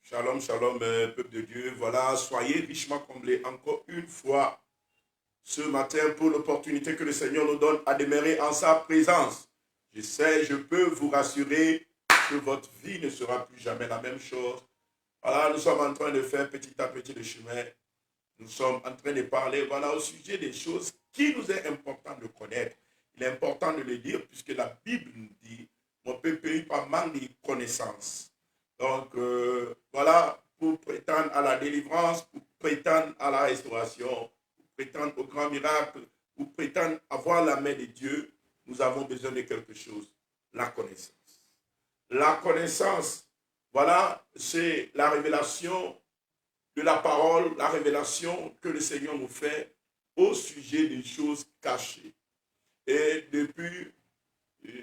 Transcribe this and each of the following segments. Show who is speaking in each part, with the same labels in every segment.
Speaker 1: Shalom, shalom, peuple de Dieu. Voilà, soyez richement comblés encore une fois ce matin pour l'opportunité que le Seigneur nous donne à demeurer en sa présence. Je sais, je peux vous rassurer que votre vie ne sera plus jamais la même chose. Voilà, nous sommes en train de faire petit à petit le chemin. Nous sommes en train de parler, voilà, au sujet des choses qui nous est important de connaître. Il est important de le dire puisque la Bible nous dit, mon peuple périt par manque de connaissances. Donc, voilà, pour prétendre à la délivrance, pour prétendre à la restauration, pour prétendre au grand miracle, pour prétendre avoir la main de Dieu, nous avons besoin de quelque chose, la connaissance. La connaissance, voilà, c'est la révélation de la parole, la révélation que le Seigneur nous fait au sujet des choses cachées. Et depuis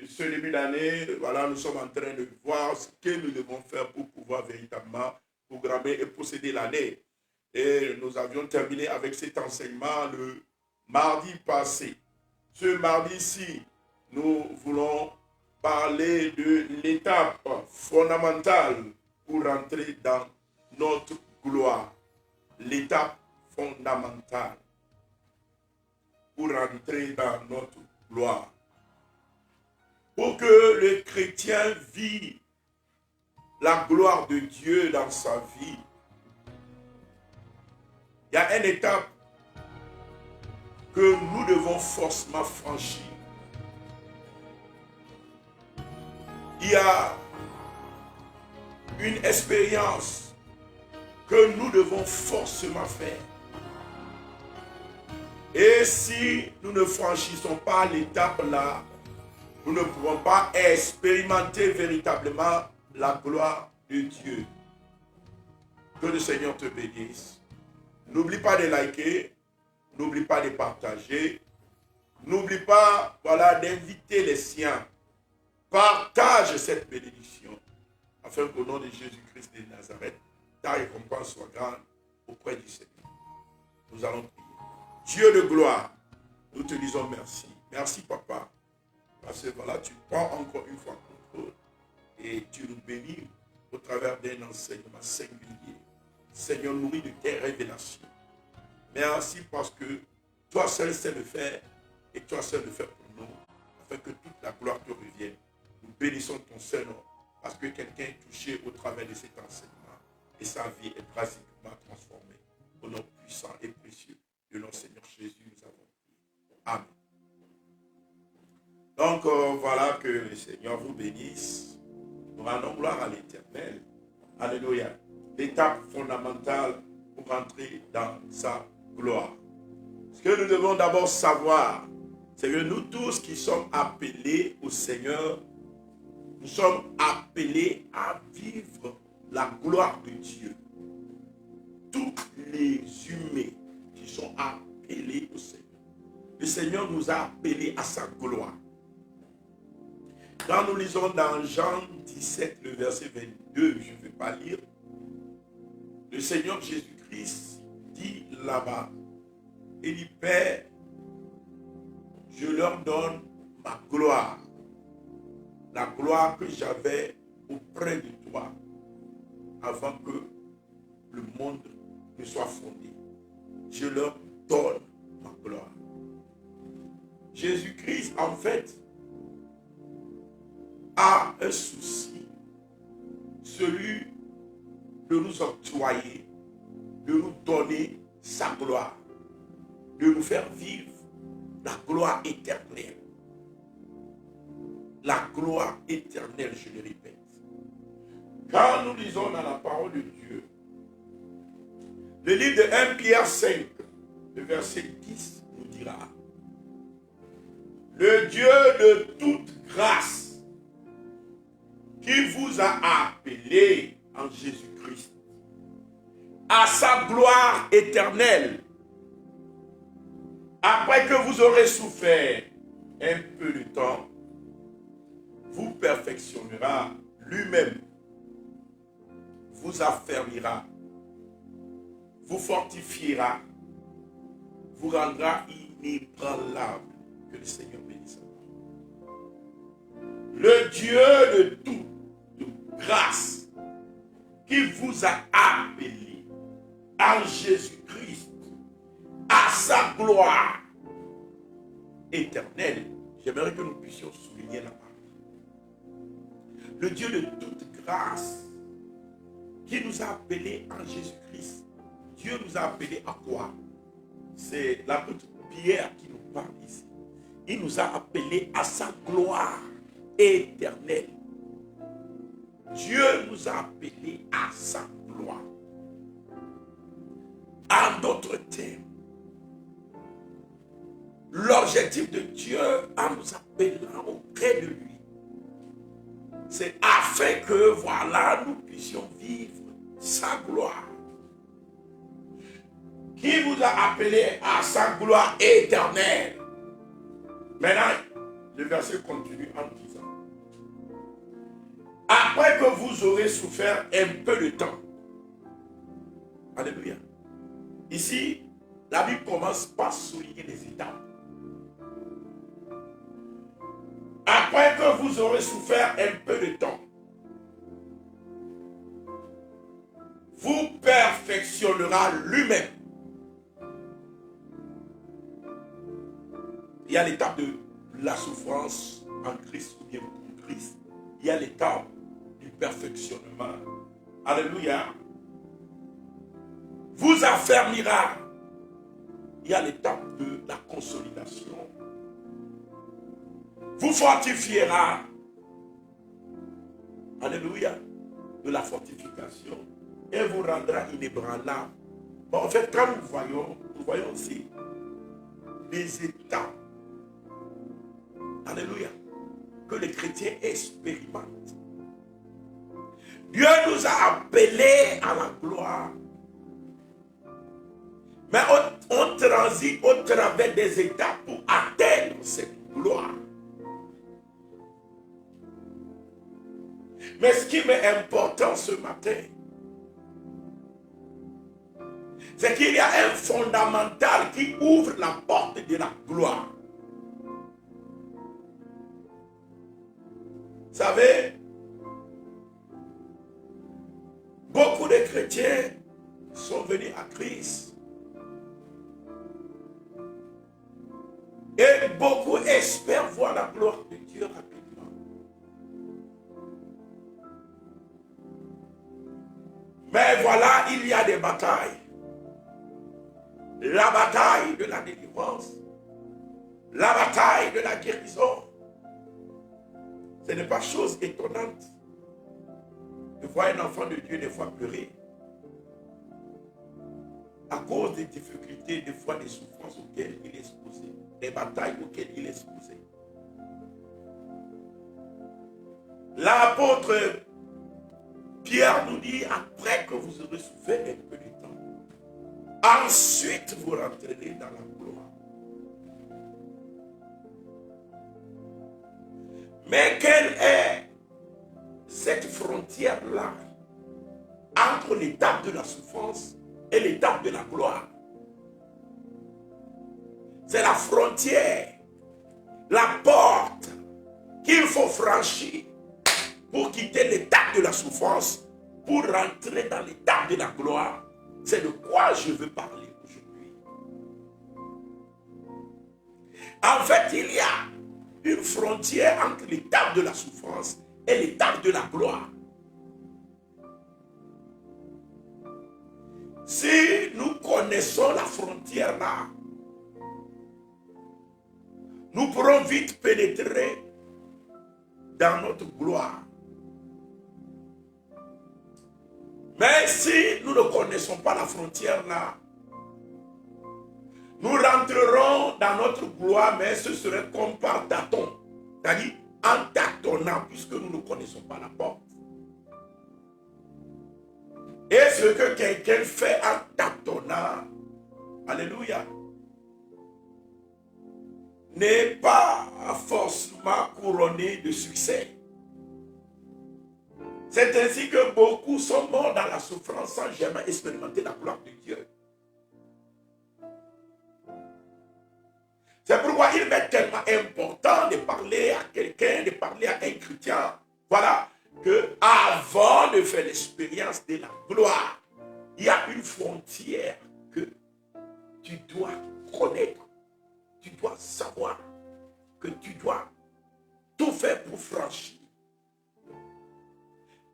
Speaker 1: ce début d'année, voilà, nous sommes en train de voir ce que nous devons faire pour pouvoir véritablement programmer et posséder l'année. Et nous avions terminé avec cet enseignement le mardi passé. Ce mardi-ci, nous voulons parler de l'étape fondamentale pour rentrer dans notre gloire. L'étape fondamentale pour rentrer dans notre gloire. Pour que le chrétien vive la gloire de Dieu dans sa vie, il y a une étape que nous devons forcément franchir. Il y a une expérience que nous devons forcément faire. Et si nous ne franchissons pas l'étape là, nous ne pouvons pas expérimenter véritablement la gloire de Dieu. Que le Seigneur te bénisse. N'oublie pas de liker, n'oublie pas de partager, n'oublie pas, voilà, d'inviter les siens. Partage cette bénédiction, afin qu'au nom de Jésus-Christ de Nazareth, ta récompense soit grande auprès du Seigneur. Nous allons prier. Dieu de gloire, nous te disons merci. Merci, Papa. Parce que voilà, tu prends encore une fois contrôle et tu nous bénis au travers d'un enseignement singulier. Seigneur, nourri de tes révélations. Merci parce que toi seul sais le faire et toi seul le faire pour nous, afin que toute la gloire te revienne. Nous bénissons ton Seigneur parce que quelqu'un est touché au travers de cet enseignement et sa vie est drastiquement transformée. Au nom puissant et précieux de notre Seigneur Jésus, nous avons prié. Amen. Donc, voilà, que le Seigneur vous bénisse. Nous rendons gloire à l'Éternel. Alléluia. L'étape fondamentale pour entrer dans sa gloire. Ce que nous devons d'abord savoir, c'est que nous tous qui sommes appelés au Seigneur, nous sommes appelés à vivre la gloire de Dieu. Tous les humains qui sont appelés au Seigneur. Le Seigneur nous a appelés à sa gloire. Quand nous lisons dans Jean 17, le verset 22, je ne vais pas lire, le Seigneur Jésus-Christ dit là-bas, il dit, Père, je leur donne ma gloire, la gloire que j'avais auprès de toi avant que le monde ne soit fondé. Je leur donne ma gloire. Jésus-Christ, en fait, a un souci, celui de nous octroyer, de nous donner sa gloire, de nous faire vivre la gloire éternelle. La gloire éternelle, je le répète. Quand nous lisons dans la parole de Dieu, le livre de 1 Pierre 5, le verset 10 nous dira, le Dieu de toute grâce, qui vous a appelé en Jésus-Christ à sa gloire éternelle, après que vous aurez souffert un peu de temps, vous perfectionnera lui-même, vous affermira, vous fortifiera, vous rendra inébranlable. Que le Seigneur bénisse. Le Dieu de toute grâce, qui vous a appelé en Jésus-Christ à sa gloire éternelle. J'aimerais que nous puissions souligner la parole. Le Dieu de toute grâce qui nous a appelés en Jésus-Christ. Dieu nous a appelés à quoi? C'est l'apôtre Pierre qui nous parle ici. Il nous a appelés à sa gloire éternelle. Dieu nous a appelés à sa gloire. En d'autres termes, l'objectif de Dieu en nous appelant auprès de lui, c'est afin que, voilà, nous puissions vivre sa gloire. Qui vous a appelé à sa gloire éternelle. Maintenant, le verset continue en disant, après que vous aurez souffert un peu de temps. Alléluia. Ici, la Bible commence par souligner les étapes. Après que vous aurez souffert un peu de temps, vous perfectionnera lui-même. Il y a l'étape de la souffrance en Christ ou bien pour Christ. Il y a l'étape du perfectionnement. Alléluia. Vous affermira. Il y a l'étape de la consolidation. Vous fortifiera. Alléluia. De la fortification. Et vous rendra inébranlable. Bon, en fait, quand nous voyons aussi les étapes. Alléluia. Que les chrétiens expérimentent. Dieu nous a appelés à la gloire. Mais on transite au travers des étapes pour atteindre cette gloire. Mais ce qui m'est important ce matin, c'est qu'il y a un fondamental qui ouvre la porte de la gloire. Vous savez, beaucoup de chrétiens sont venus à Christ. Et beaucoup espèrent voir la gloire de Dieu rapidement. Mais voilà, il y a des batailles. La bataille de la délivrance. La bataille de la guérison. Ce n'est pas chose étonnante de voir un enfant de Dieu des fois pleurer à cause des difficultés, des fois des souffrances auxquelles il est exposé, des batailles auxquelles il est exposé. L'apôtre Pierre nous dit, après que vous aurez souffert un peu de temps, ensuite vous rentrerez dans la gloire. Mais quelle est cette frontière-là entre l'étape de la souffrance et l'étape de la gloire? C'est la frontière, la porte qu'il faut franchir pour quitter l'étape de la souffrance, pour rentrer dans l'étape de la gloire. C'est de quoi je veux parler aujourd'hui. En fait, il y a une frontière entre l'étape de la souffrance et l'étape de la gloire. Si nous connaissons la frontière là, nous pourrons vite pénétrer dans notre gloire. Mais si nous ne connaissons pas la frontière là, nous rentrerons dans notre gloire, mais ce serait comme par tâton. C'est-à-dire en tâtonnant, puisque nous ne connaissons pas la porte. Et ce que quelqu'un fait en tâtonnant, alléluia, n'est pas forcément couronné de succès. C'est ainsi que beaucoup sont morts dans la souffrance sans jamais expérimenter la gloire de Dieu. C'est pourquoi il m'est tellement important de parler à quelqu'un, de parler à un chrétien. Voilà, que avant de faire l'expérience de la gloire, il y a une frontière que tu dois connaître. Tu dois savoir que tu dois tout faire pour franchir.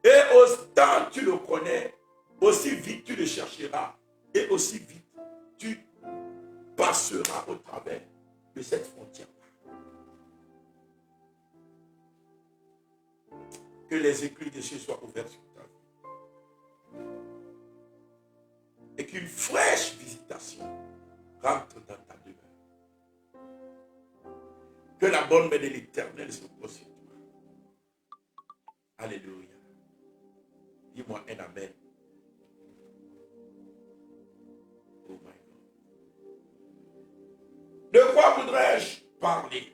Speaker 1: Et autant tu le connais, aussi vite tu le chercheras. Et aussi vite tu passeras au travers de cette frontière-là. Que les écrits de Dieu soient ouverts sur ta vie. Et qu'une fraîche visitation rentre dans ta demeure. Que la bonne main de l'Éternel se pose sur toi. Alléluia. Dis-moi un amen. Oh my God. De quoi voudrais-je parler?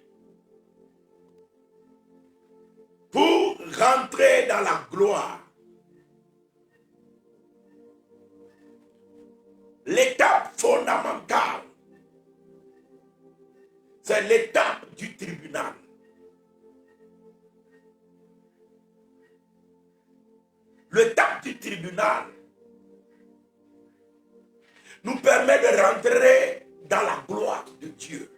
Speaker 1: Pour rentrer dans la gloire, l'étape fondamentale, c'est l'étape du tribunal. L'étape du tribunal nous permet de rentrer dans la gloire de Dieu.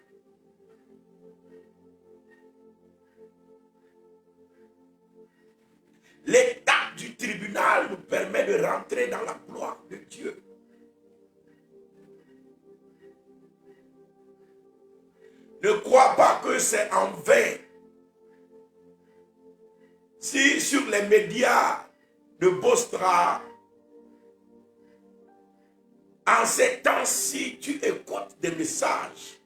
Speaker 1: L'étape du tribunal nous permet de rentrer dans la gloire de Dieu. Ne crois pas que c'est en vain. Si sur les médias de Bostra, en ces temps-ci, tu écoutes des messages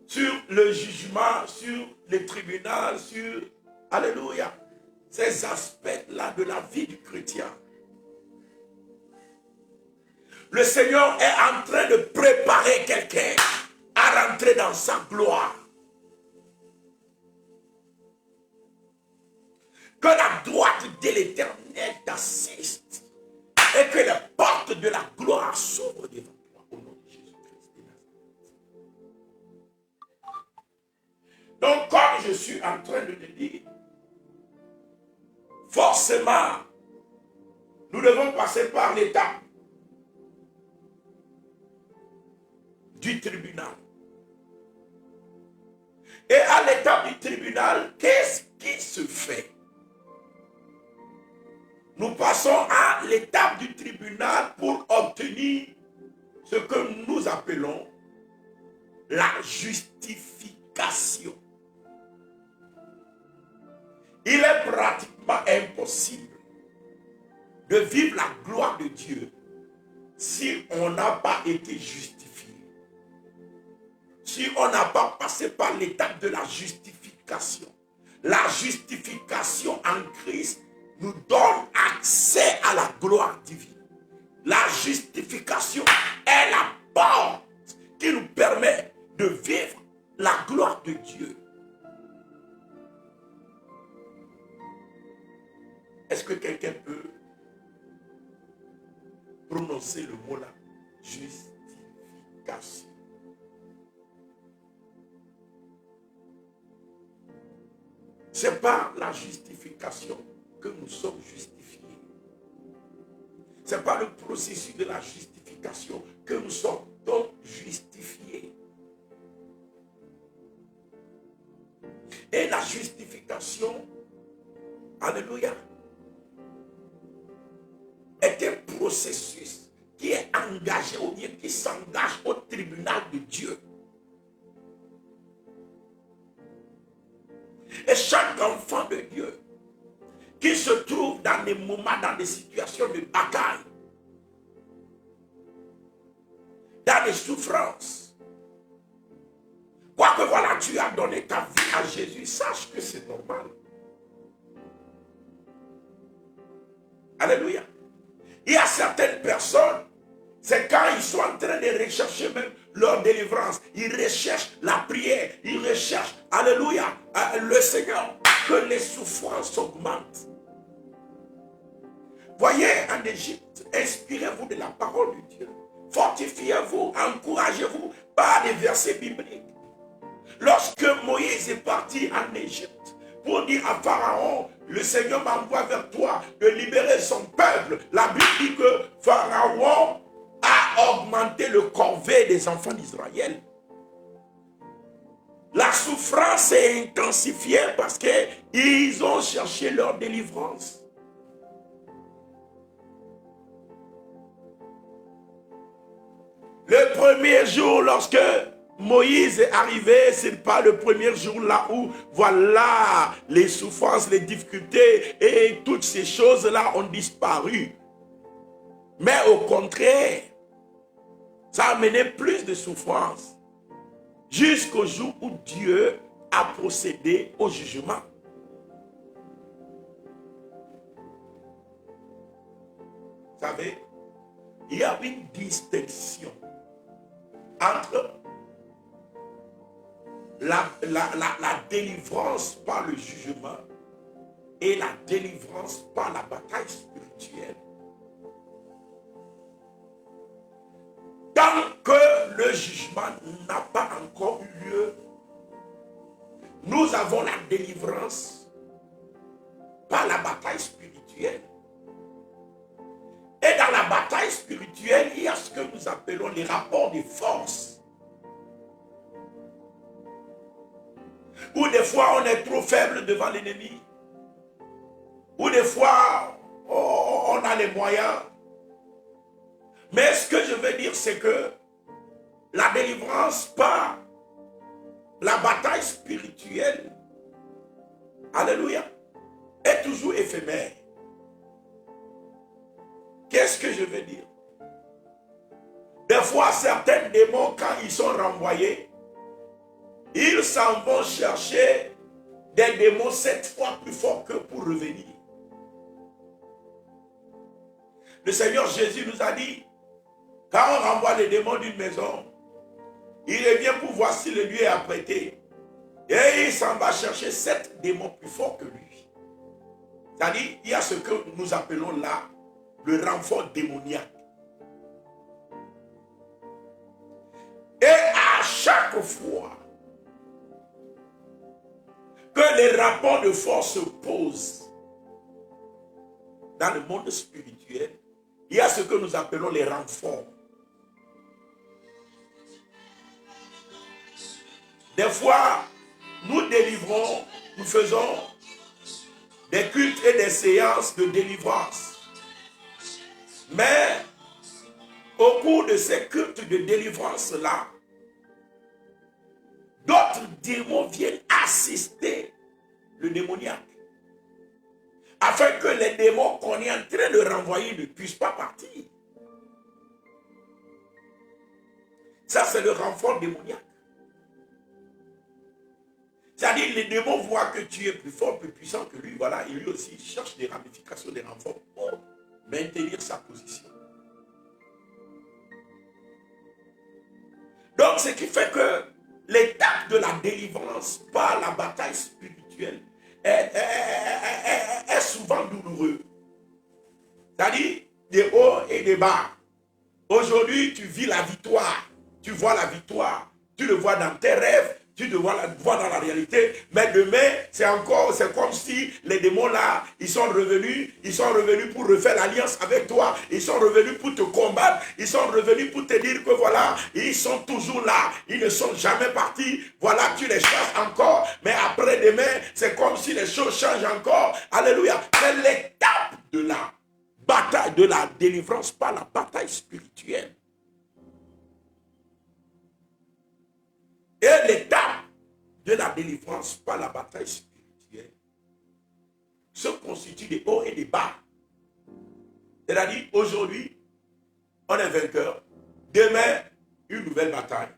Speaker 1: sur le jugement, sur le tribunal, sur, alléluia, ces aspects-là de la vie du chrétien. Le Seigneur est en train de préparer quelqu'un à rentrer dans sa gloire. Que la droite de l'Éternel t'assiste et que les portes de la gloire s'ouvrent devant toi au nom de Jésus-Christ de Nazareth. Donc, comme je suis en train de te dire, forcément, nous devons passer par l'étape du tribunal. Et à l'étape du tribunal, qu'est-ce qui se fait? Nous passons à l'étape du tribunal pour obtenir ce que nous appelons la justification. Il est pratiquement impossible de vivre la gloire de Dieu si on n'a pas été justifié. Si on n'a pas passé par l'étape de la justification. La justification en Christ nous donne accès à la gloire divine. La justification est la porte qui nous permet de vivre la gloire de Dieu. Est-ce que quelqu'un peut prononcer le mot là? Justification. C'est par la justification que nous sommes justifiés. Ce n'est pas le processus de la justification que nous sommes donc justifiés. Et la justification, alléluia, est un processus qui est engagé ou bien qui s'engage au tribunal de Dieu. Et chaque enfant de Dieu qui se trouve dans des moments, dans des situations de bataille, dans des souffrances, quoique voilà, tu as donné ta vie à Jésus, sache que c'est normal. Alléluia. Il y a certaines personnes, c'est quand ils sont en train de rechercher même leur délivrance, ils recherchent la prière, ils recherchent, alléluia, le Seigneur, que les souffrances augmentent. Voyez, en Égypte, inspirez-vous de la parole de Dieu. Fortifiez-vous, encouragez-vous par des versets bibliques. Lorsque Moïse est parti en Égypte pour dire à Pharaon, le Seigneur m'envoie vers toi de libérer son peuple. La Bible dit que Pharaon a augmenté le corvée des enfants d'Israël. La souffrance s'est intensifiée parce qu'ils ont cherché leur délivrance. Le premier jour, lorsque Moïse est arrivé, ce n'est pas le premier jour là où, voilà, les souffrances, les difficultés et toutes ces choses-là ont disparu. Mais au contraire, ça a amené plus de souffrances. Jusqu'au jour où Dieu a procédé au jugement. Vous savez, il y a une distinction entre la délivrance par le jugement et la délivrance par la bataille spirituelle. Tant que le jugement n'a pas encore eu lieu, nous avons la délivrance par la bataille spirituelle. Et dans la bataille spirituelle, il y a ce que nous appelons les rapports de force. Où des fois on est trop faible devant l'ennemi. Où des fois on a les moyens. Mais ce que je veux dire, c'est que la délivrance par la bataille spirituelle, alléluia, est toujours éphémère. Qu'est-ce que je veux dire? Des fois, certains démons, quand ils sont renvoyés, ils s'en vont chercher des démons 7 fois plus forts que pour revenir. Le Seigneur Jésus nous a dit, quand on renvoie les démons d'une maison, il revient pour voir si le lieu est apprêté. Et il s'en va chercher 7 démons plus forts que lui. C'est-à-dire, il y a ce que nous appelons là le renfort démoniaque. Et à chaque fois que les rapports de force se posent dans le monde spirituel, il y a ce que nous appelons les renforts. Des fois, nous délivrons, nous faisons des cultes et des séances de délivrance. Mais au cours de ces cultes de délivrance-là, d'autres démons viennent assister le démoniaque. Afin que les démons qu'on est en train de renvoyer ne puissent pas partir. Ça, c'est le renfort démoniaque. C'est-à-dire, les démons voient que tu es plus fort, plus puissant que lui. Voilà, et lui aussi, il cherche des ramifications, des renforts pour maintenir sa position. Donc, ce qui fait que l'étape de la délivrance par la bataille spirituelle est souvent douloureux. C'est-à-dire, des hauts et des bas. Aujourd'hui, tu vis la victoire. Tu vois la victoire. Tu le vois dans tes rêves. Tu le vois dans la réalité. Mais demain, c'est comme si les démons là, ils sont revenus pour refaire l'alliance avec toi. Ils sont revenus pour te combattre. Ils sont revenus pour te dire que voilà, ils sont toujours là. Ils ne sont jamais partis. Voilà, tu les chasses encore. Mais après demain, c'est comme si les choses changent encore. Alléluia. C'est l'étape de la bataille, de la délivrance par la bataille spirituelle. Et l'étape de la délivrance par la bataille spirituelle se constitue des hauts et des bas. C'est-à-dire, aujourd'hui, on est vainqueur. Demain, une nouvelle bataille.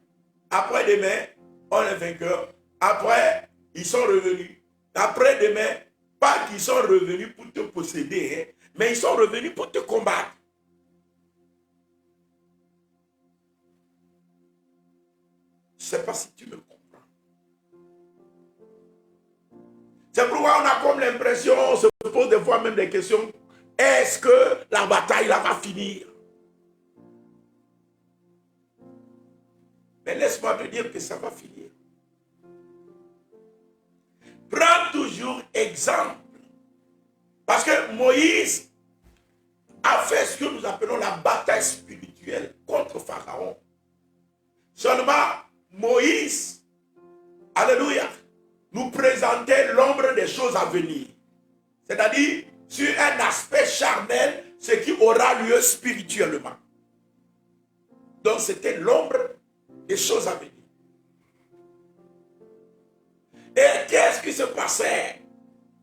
Speaker 1: Après-demain, on est vainqueur. Après, ils sont revenus. Après-demain, pas qu'ils sont revenus pour te posséder, hein, mais ils sont revenus pour te combattre. Je ne sais pas si tu me comprends. C'est pourquoi on a comme l'impression, on se pose des fois même des questions. Est-ce que la bataille là va finir? Mais laisse-moi te dire que ça va finir. prend toujours exemple. Parce que Moïse a fait ce que nous appelons la bataille spirituelle contre Pharaon. Seulement, Moïse, alléluia, nous présentait l'ombre des choses à venir. C'est-à-dire, sur un aspect charnel, ce qui aura lieu spirituellement. Donc, c'était l'ombre des choses à venir. Et qu'est-ce qui se passait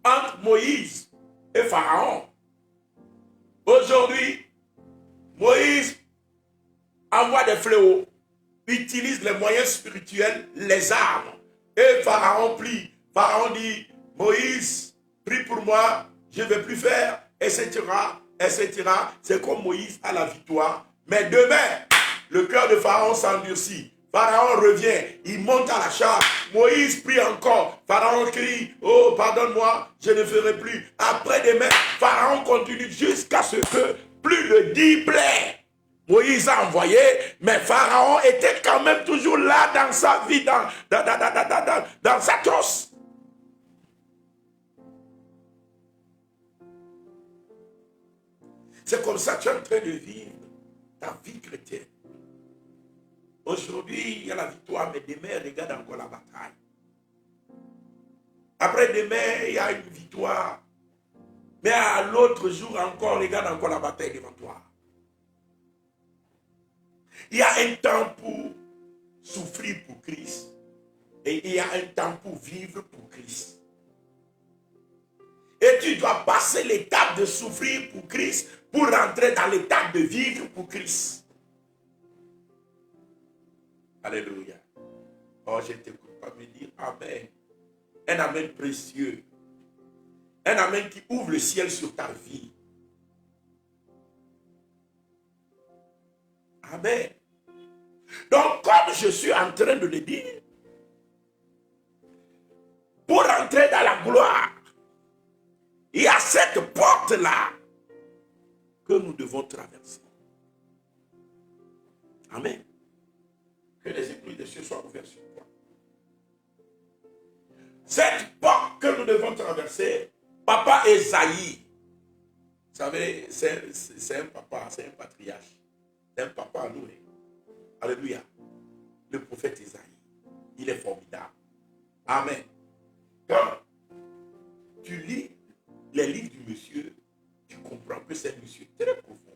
Speaker 1: entre Moïse et Pharaon? Aujourd'hui, Moïse envoie des fléaux, utilise les moyens spirituels, les armes. Et Pharaon prie. Pharaon dit, Moïse, prie pour moi, je ne vais plus faire, etc., etc. C'est comme Moïse a la victoire. Mais demain, le cœur de Pharaon s'endurcit. Pharaon revient, il monte à la charge. Moïse prie encore. Pharaon crie, oh, pardonne-moi, je ne ferai plus. Après-demain, Pharaon continue jusqu'à ce que plus de 10 plaies Moïse a envoyé, mais Pharaon était quand même toujours là dans sa vie, dans sa trousse. C'est comme ça que tu es en train de vivre ta vie chrétienne. Aujourd'hui, il y a la victoire, mais demain, regarde encore la bataille. Après-demain, il y a une victoire. Mais à l'autre jour encore, regarde encore la bataille devant toi. Il y a un temps pour souffrir pour Christ. Et il y a un temps pour vivre pour Christ. Et tu dois passer l'étape de souffrir pour Christ pour rentrer dans l'étape de vivre pour Christ. Alléluia. Oh, je ne t'écoute pas me dire Amen. Un Amen précieux. Un Amen qui ouvre le ciel sur ta vie. Amen. Donc, comme je suis en train de le dire, pour entrer dans la gloire, il y a cette porte-là que nous devons traverser. Amen. Que les esprits de Dieu soient ouverts sur toi. Cette porte que nous devons traverser, Papa Esaïe, vous savez, c'est un papa, c'est un patriarche, c'est un papa à louer. Alléluia. Le prophète Esaïe, il est formidable. Amen. Quand tu lis les livres du monsieur, tu comprends que c'est un monsieur très profond.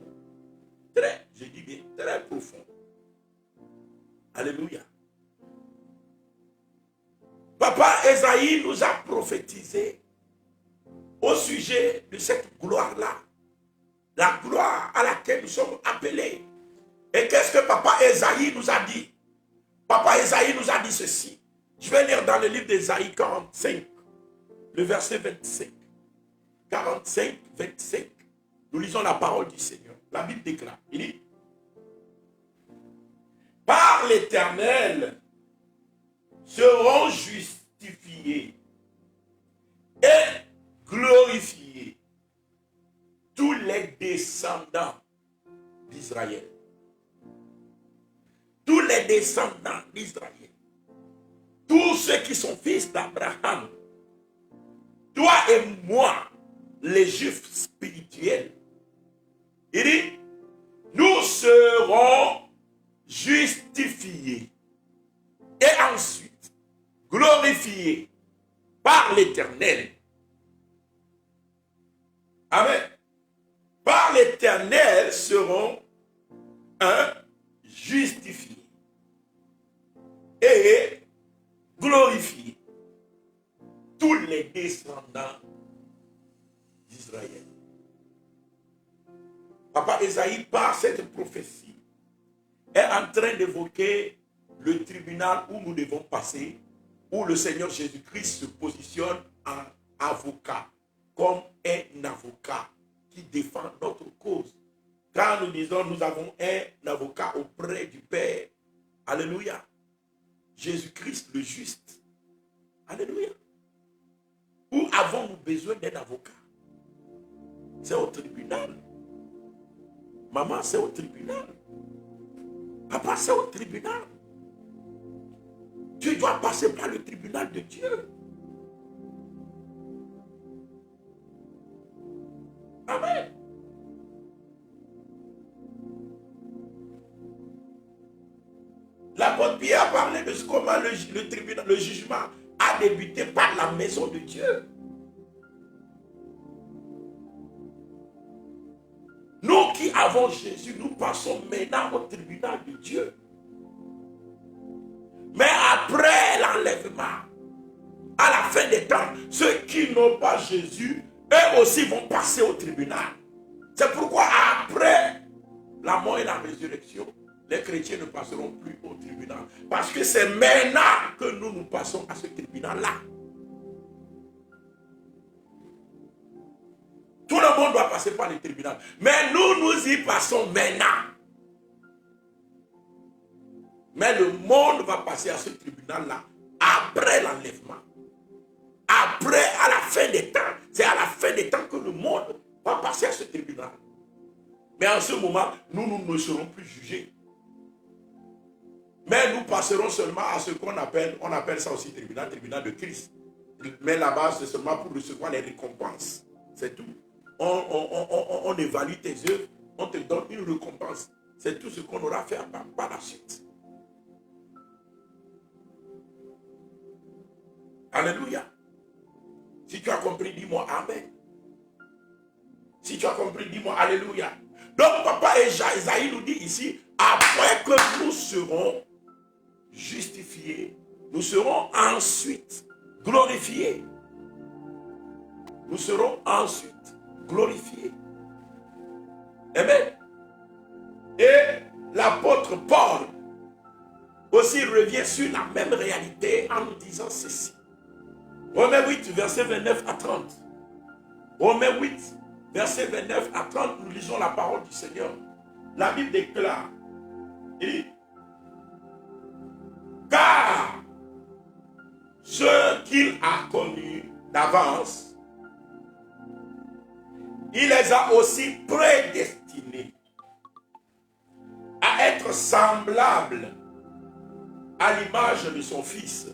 Speaker 1: Très, je dis bien, très profond. Alléluia. Papa Esaïe nous a prophétisé au sujet de cette gloire-là. La gloire à laquelle nous sommes appelés. Et qu'est-ce que Papa Esaïe nous a dit? Papa Esaïe nous a dit ceci. Je vais lire dans le livre d'Esaïe 45, le verset 25. 45, 25. Nous lisons la parole du Seigneur. La Bible déclare. Il dit, par l'Éternel seront justifiés et glorifiés tous les descendants d'Israël. Tous les descendants d'Israël. Tous ceux qui sont fils d'Abraham. Toi et moi, les Juifs spirituels. Il dit, nous serons justifiés et ensuite glorifiés par l'Éternel. Amen. Par l'Éternel seront justifiés et glorifiés tous les descendants d'Israël. Papa Esaïe, par cette prophétie, est en train d'évoquer le tribunal où nous devons passer, où le Seigneur Jésus-Christ se positionne en avocat, comme un avocat qui défend notre cause. Quand nous disons nous avons un avocat auprès du Père, alléluia, Jésus-Christ le juste, alléluia. Où avons-nous besoin d'un avocat? C'est au tribunal. Maman, c'est au tribunal. Papa, c'est au tribunal. Tu dois passer par le tribunal de Dieu. L'apôtre Pierre a parlé de comment le tribunal, le jugement a débuté par la maison de Dieu. Nous qui avons Jésus, nous passons maintenant au tribunal de Dieu. Mais après l'enlèvement, à la fin des temps, ceux qui n'ont pas Jésus, eux aussi vont passer au tribunal. C'est pourquoi après la mort et la résurrection, les chrétiens ne passeront plus au tribunal. Parce que c'est maintenant que nous passons à ce tribunal-là. Tout le monde doit passer par le tribunal. Mais nous y passons maintenant. Mais le monde va passer à ce tribunal-là après l'enlèvement. Après, à la fin des temps. C'est à la fin des temps que le monde va passer à ce tribunal. Mais en ce moment, nous ne serons plus jugés. Mais nous passerons seulement à ce qu'on appelle, on appelle ça aussi tribunal de Christ. Mais là-bas, c'est seulement pour recevoir les récompenses. C'est tout. On évalue tes œuvres, on te donne une récompense. C'est tout ce qu'on aura fait par la suite. Alléluia. Si tu as compris, dis-moi Amen. Si tu as compris, dis-moi Alléluia. Donc, papa Esaïe nous dit ici, après que nous serons justifiés, nous serons ensuite glorifiés. Nous serons ensuite glorifiés. Amen. Et l'apôtre Paul aussi revient sur la même réalité en nous disant ceci. Romains 8, verset 29 à 30. Romains 8, verset 29 à 30, nous lisons la parole du Seigneur. La Bible déclare, il dit, car ceux qu'il a connus d'avance, il les a aussi prédestinés à être semblables à l'image de son Fils,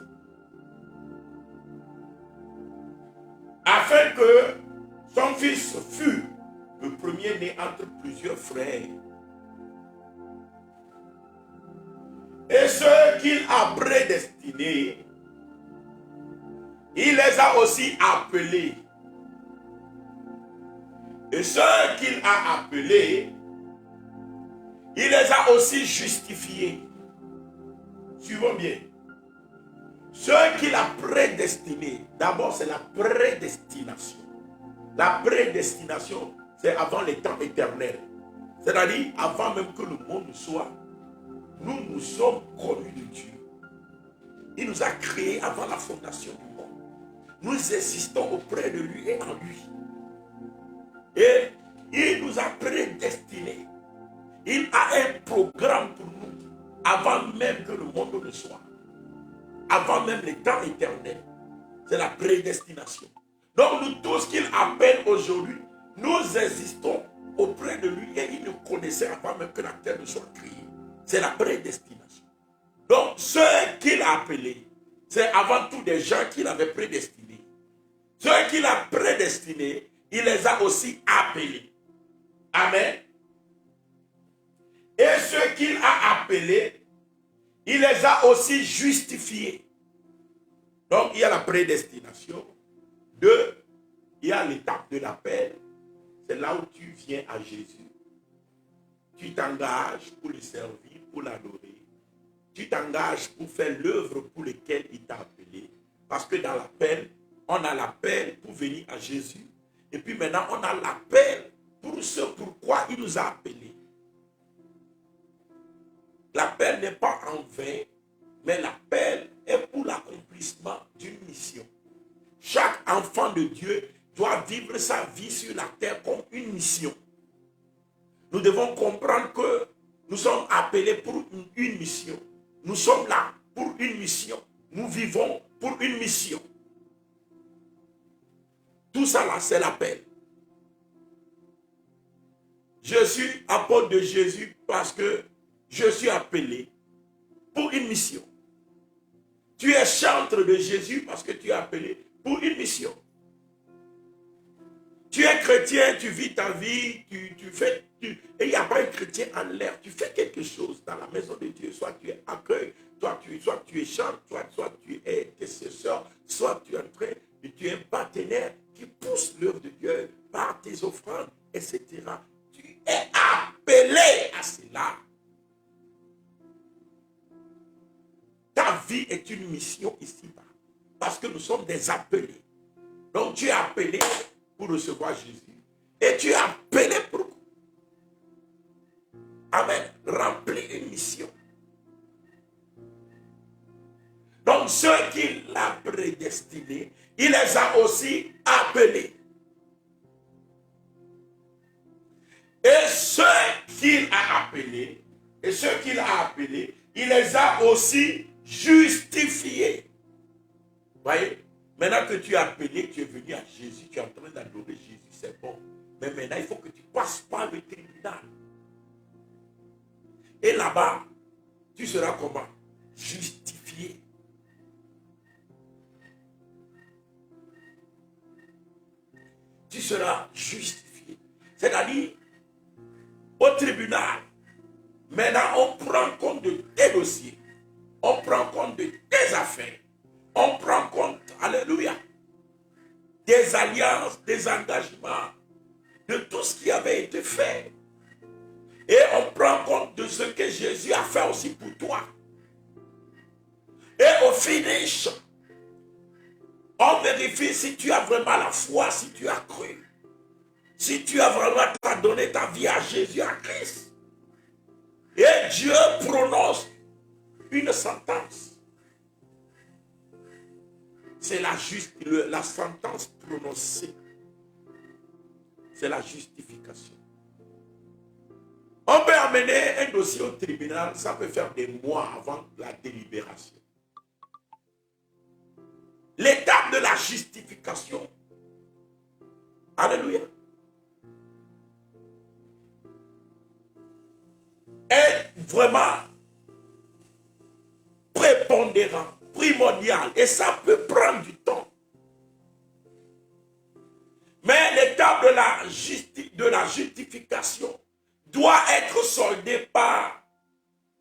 Speaker 1: afin que son Fils fût le premier-né entre plusieurs frères. Et ceux qu'il a prédestinés, il les a aussi appelés. Et ceux qu'il a appelés, il les a aussi justifiés. Suivons bien. Ceux qu'il a prédestinés, d'abord c'est la prédestination. La prédestination, c'est avant les temps éternels. C'est-à-dire avant même que le monde soit, nous sommes connus de Dieu. Il nous a créés avant la fondation du monde. Nous existons auprès de lui et en lui. Et il nous a prédestinés. Il a un programme pour nous avant même que le monde ne soit. Avant même les temps éternels. C'est la prédestination. Donc nous tous qu'il appelle aujourd'hui, nous existons auprès de lui et il nous connaissait avant même que la terre ne soit créée. C'est la prédestination. Donc ceux qu'il a appelés, c'est avant tout des gens qu'il avait prédestinés. Ceux qu'il a prédestinés, il les a aussi appelés. Amen. Et ceux qu'il a appelés, il les a aussi justifiés. Donc il y a la prédestination. 2, il y a l'étape de l'appel. C'est là où tu viens à Jésus. Tu t'engages pour le servir, pour l'adorer. Tu t'engages pour faire l'œuvre pour laquelle il t'a appelé. Parce que dans l'appel, on a l'appel pour venir à Jésus. Et puis maintenant, on a l'appel pour ce pourquoi il nous a appelés. L'appel n'est pas en vain, mais l'appel est pour l'accomplissement d'une mission. Chaque enfant de Dieu doit vivre sa vie sur la terre comme une mission. Nous devons comprendre que nous sommes appelés pour une mission. Nous sommes là pour une mission. Nous vivons pour une mission. Tout ça là, c'est l'appel. Je suis apôtre de Jésus parce que je suis appelé pour une mission. Tu es chantre de Jésus parce que tu es appelé pour une mission. Tu es chrétien, tu vis ta vie, tu fais... et il n'y a pas un chrétien en l'air. Tu fais quelque chose dans la maison de Dieu. Soit tu es accueil, soit tu es chantes, soit tu es intercesseur, soit tu es en train, tu es un partenaire qui pousse l'œuvre de Dieu par tes offrandes, etc. Tu es appelé à cela. Ta vie est une mission ici-bas. Parce que nous sommes des appelés. Donc tu es appelé pour recevoir Jésus. Et tu es appelé pour, amen, remplir une mission. Donc ceux qu'il a prédestinés, il les a aussi appelés. Et ceux qu'il a appelés, il les a aussi justifiés. Voyez? Maintenant que tu es appelé, tu es venu à Jésus, tu es en train d'adorer Jésus, c'est bon. Mais maintenant, il faut que tu passes par le tribunal. Et là-bas, tu seras comment? Justifié. Tu seras justifié. C'est-à-dire, au tribunal, maintenant, on prend compte de tes dossiers. On prend compte de tes affaires. On prend compte, alléluia, des alliances, des engagements, de tout ce qui avait été fait. Et on prend compte de ce que Jésus a fait aussi pour toi. Et au finish, on vérifie si tu as vraiment la foi, si tu as cru. Si tu as vraiment donné ta vie à Jésus, à Christ. Et Dieu prononce une sentence. C'est la sentence prononcée. C'est la justification. On peut amener un dossier au tribunal, ça peut faire des mois avant la délibération. L'étape de la justification. Alléluia. Est vraiment prépondérant, primordial. Et ça peut prendre du temps. Mais l'étape de la justification doit être soldée par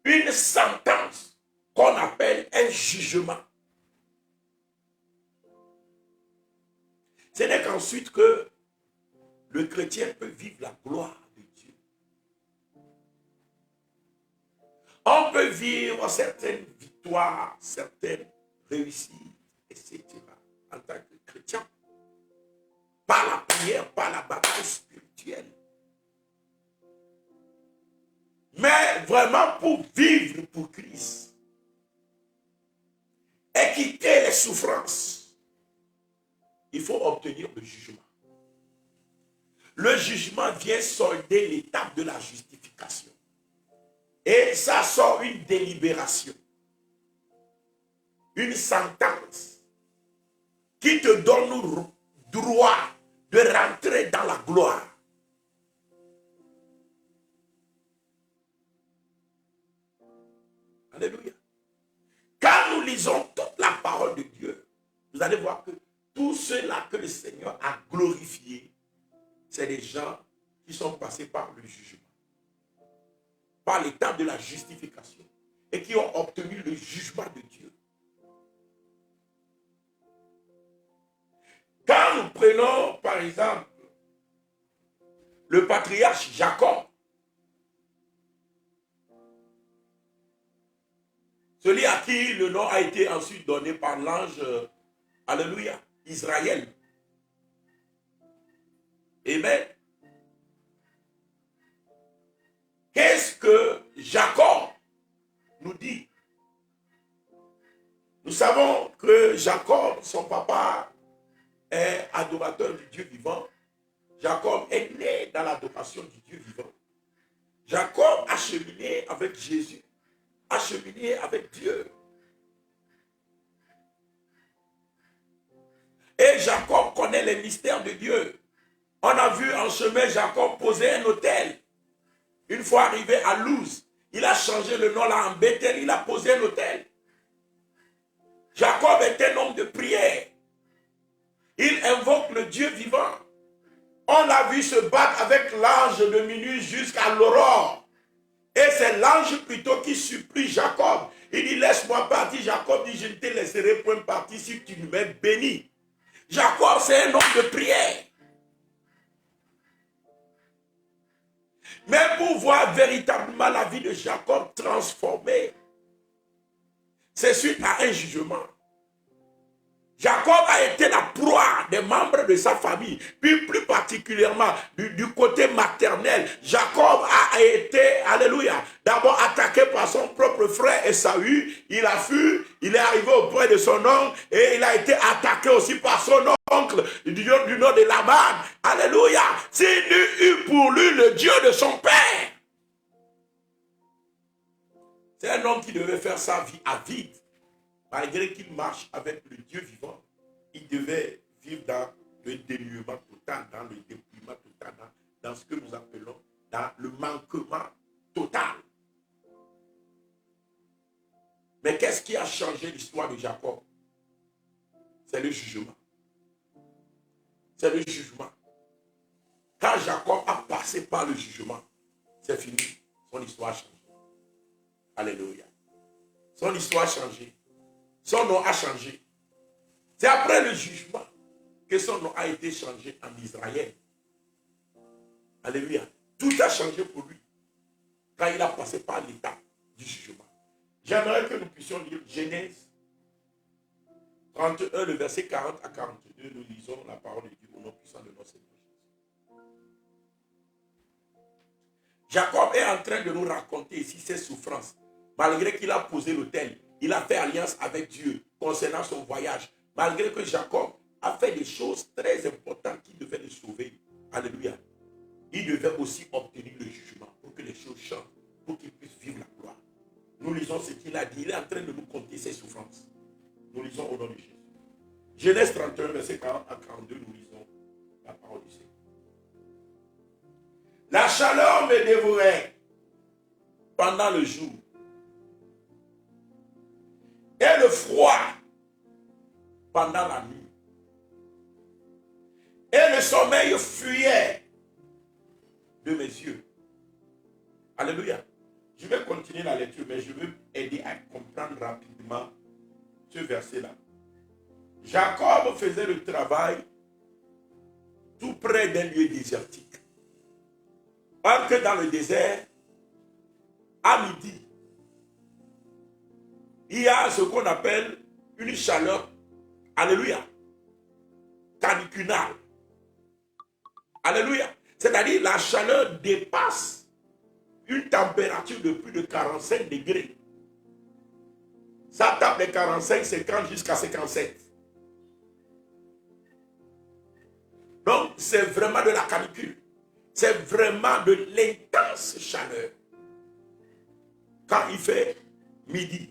Speaker 1: une sentence qu'on appelle un jugement. Ce n'est qu'ensuite que le chrétien peut vivre la gloire de Dieu. On peut vivre certaines victoires, certaines réussites, etc. en tant que chrétien. Par la prière, par la bataille spirituelle. Mais vraiment pour vivre pour Christ. Et quitter les souffrances. Il faut obtenir le jugement. Le jugement vient solder l'étape de la justification. Et ça sort une délibération. Une sentence qui te donne droit de rentrer dans la gloire. Alléluia. Quand nous lisons toute la parole de Dieu, vous allez voir que tous ceux-là que le Seigneur a glorifiés, c'est des gens qui sont passés par le jugement, par l'étape de la justification, et qui ont obtenu le jugement de Dieu. Quand nous prenons, par exemple, le patriarche Jacob, celui à qui le nom a été ensuite donné par l'ange, alléluia, Israël. Amen. Qu'est-ce que Jacob nous dit? Nous savons que Jacob, son papa, est adorateur du Dieu vivant. Jacob est né dans l'adoration du Dieu vivant. Jacob a cheminé avec Jésus, a cheminé avec Dieu. Et Jacob connaît les mystères de Dieu. On a vu en chemin Jacob poser un autel. Une fois arrivé à Luz, il a changé le nom là en Bethel, il a posé un autel. Jacob est un homme de prière. Il invoque le Dieu vivant. On l'a vu se battre avec l'ange de minuit jusqu'à l'aurore. Et c'est l'ange plutôt qui supplie Jacob. Il dit, laisse-moi partir. Jacob dit, je ne te laisserai point partir si tu ne m'es béni. Jacob, c'est un homme de prière. Mais pour voir véritablement la vie de Jacob transformée, c'est suite à un jugement. Jacob a été la proie des membres de sa famille, puis plus particulièrement du côté maternel. Jacob a été, alléluia, d'abord attaqué par son propre frère Esaü. Il a fui, il est arrivé auprès de son oncle et il a été attaqué aussi par son oncle du nom de Laban. Alléluia, s'il n'eût eu pour lui le Dieu de son père. C'est un homme qui devait faire sa vie à vide. Malgré qu'il marche avec le Dieu vivant, il devait vivre dans le dénuement total, dans le dépouillement total, dans ce que nous appelons dans le manquement total. Mais qu'est-ce qui a changé l'histoire de Jacob? C'est le jugement. C'est le jugement. Quand Jacob a passé par le jugement, c'est fini. Son histoire a changé. Alléluia. Son histoire a changé. Son nom a changé. C'est après le jugement que son nom a été changé en Israël. Alléluia. Tout a changé pour lui quand il a passé par l'étape du jugement. J'aimerais que nous puissions lire Genèse 31, le verset 40 à 42. Nous lisons la parole de Dieu au nom puissant de notre Seigneur Jésus. Jacob est en train de nous raconter ici ses souffrances. Malgré qu'il a posé l'autel, il a fait alliance avec Dieu concernant son voyage. Malgré que Jacob a fait des choses très importantes qui devaient le sauver. Alléluia. Il devait aussi obtenir le jugement pour que les choses changent, pour qu'il puisse vivre la gloire. Nous lisons ce qu'il a dit. Il est en train de nous conter ses souffrances. Nous lisons au nom de Jésus. Genèse 31, verset 40 à 42, nous lisons la parole du Seigneur. La chaleur me dévorait pendant le jour. Et le froid pendant la nuit. Et le sommeil fuyait de mes yeux. Alléluia. Je vais continuer la lecture, mais je veux aider à comprendre rapidement ce verset-là. Jacob faisait le travail tout près d'un lieu désertique. Or que dans le désert, à midi, il y a ce qu'on appelle une chaleur, alléluia, caniculaire. Alléluia. C'est-à-dire la chaleur dépasse une température de plus de 45 degrés. Ça tape de 45, 50 jusqu'à 57. Donc c'est vraiment de la canicule. C'est vraiment de l'intense chaleur. Quand il fait midi.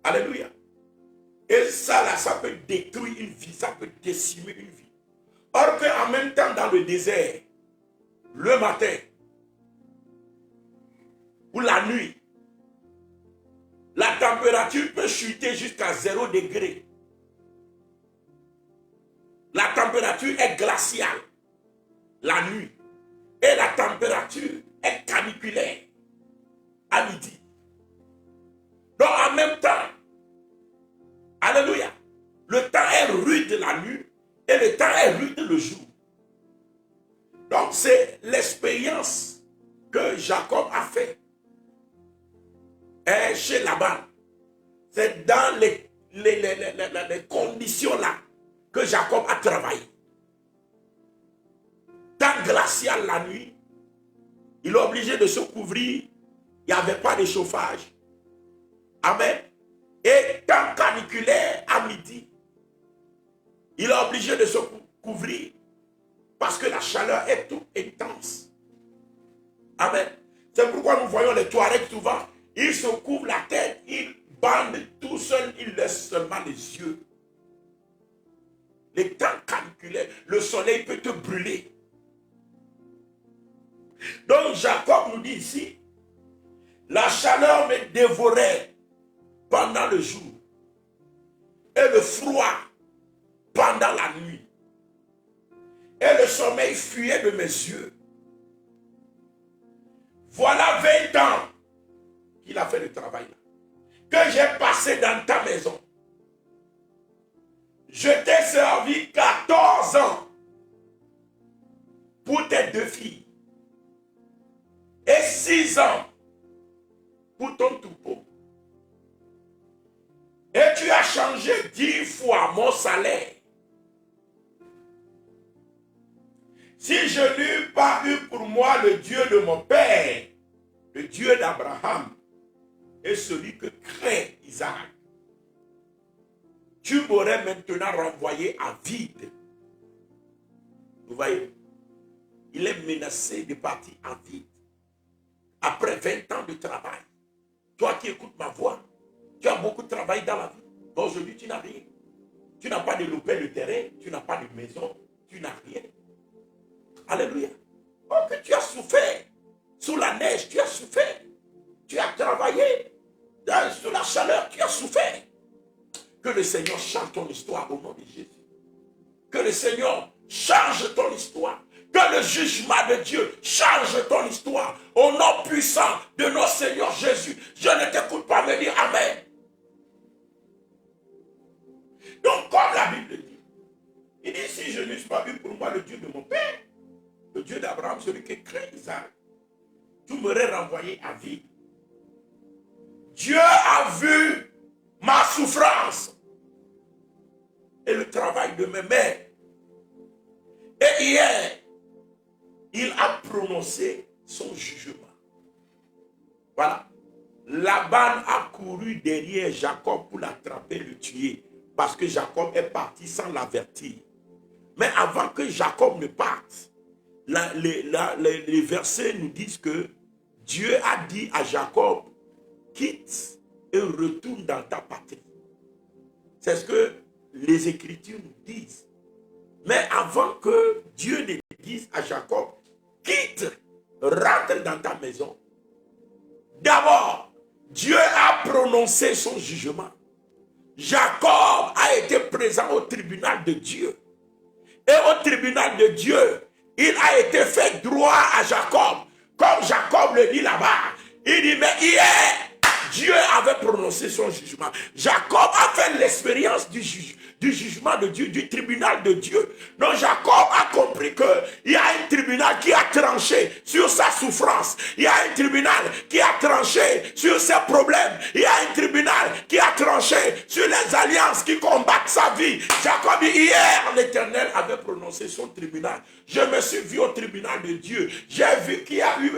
Speaker 1: Alléluia. Et ça, là, ça peut détruire une vie, ça peut décimer une vie. Or qu'en même temps, dans le désert, le matin ou la nuit, la température peut chuter jusqu'à 0 degré. La température est glaciale la nuit. Et la température est caniculaire à midi. Donc en même temps, alléluia, le temps est rude la nuit et le temps est rude le jour. Donc c'est l'expérience que Jacob a fait chez Laban. C'est dans les conditions là que Jacob a travaillé. Temps glacial la nuit, il est obligé de se couvrir, il n'y avait pas de chauffage. Amen. Et temps caniculaire à midi, il est obligé de se couvrir parce que la chaleur est toute intense. Amen. C'est pourquoi nous voyons les Touaregs souvent, ils se couvrent la tête, ils bandent tout seuls, ils laissent seulement les yeux. Les temps caniculaires, le soleil peut te brûler. Donc Jacob nous dit ici, la chaleur me dévorait pendant le jour et le froid pendant la nuit. Et le sommeil fuyait de mes yeux. Voilà 20 ans qu'il a fait le travail là. Que j'ai passé dans ta maison. Je t'ai servi 14 ans pour tes 2 filles. Et 6 ans pour ton troupeau. Et tu as changé 10 fois mon salaire. Si je n'eus pas eu pour moi le Dieu de mon père, le Dieu d'Abraham, et celui que craint Isaac, tu m'aurais maintenant renvoyé à vide. Vous voyez, il est menacé de partir à vide. Après 20 ans de travail, toi qui écoutes ma voix, tu as beaucoup de travail dans la vie. Aujourd'hui, tu n'as rien. Tu n'as pas de lopin de terrain, tu n'as pas de maison, tu n'as rien. Alléluia. Oh, que tu as souffert. Sous la neige, tu as souffert. Tu as travaillé. Sous la chaleur, tu as souffert. Que le Seigneur change ton histoire au nom de Jésus. Que le Seigneur change ton histoire. Que le jugement de Dieu change ton histoire. Au nom puissant de notre Seigneur Jésus. Je ne t'écoute pas me dire Amen. Donc, comme la Bible dit, il dit, si je n'eusse pas vu pour moi le Dieu de mon père, le Dieu d'Abraham, celui qui crée Isaac, tu m'aurais renvoyé à vie. Dieu a vu ma souffrance et le travail de mes mains. Et hier, il a prononcé son jugement. Voilà. Laban a couru derrière Jacob pour l'attraper, le tuer. Parce que Jacob est parti sans l'avertir. Mais avant que Jacob ne parte, les versets nous disent que Dieu a dit à Jacob, quitte et retourne dans ta patrie. C'est ce que les Écritures nous disent. Mais avant que Dieu ne dise à Jacob, quitte, rentre dans ta maison, d'abord, Dieu a prononcé son jugement. Jacob a été présent au tribunal de Dieu. Et au tribunal de Dieu, il a été fait droit à Jacob. Comme Jacob le dit là-bas. Il dit, mais hier, Dieu avait prononcé son jugement. Jacob a fait l'expérience du jugement de Dieu, du tribunal de Dieu. Donc Jacob a compris qu'il y a un tribunal qui a tranché sur sa souffrance. Il y a un tribunal qui a tranché sur ses problèmes. Il y a un tribunal qui a tranché sur les alliances qui combattent sa vie. Jacob dit, hier, l'Éternel avait prononcé son tribunal. Je me suis vu au tribunal de Dieu. J'ai vu qu'il y a eu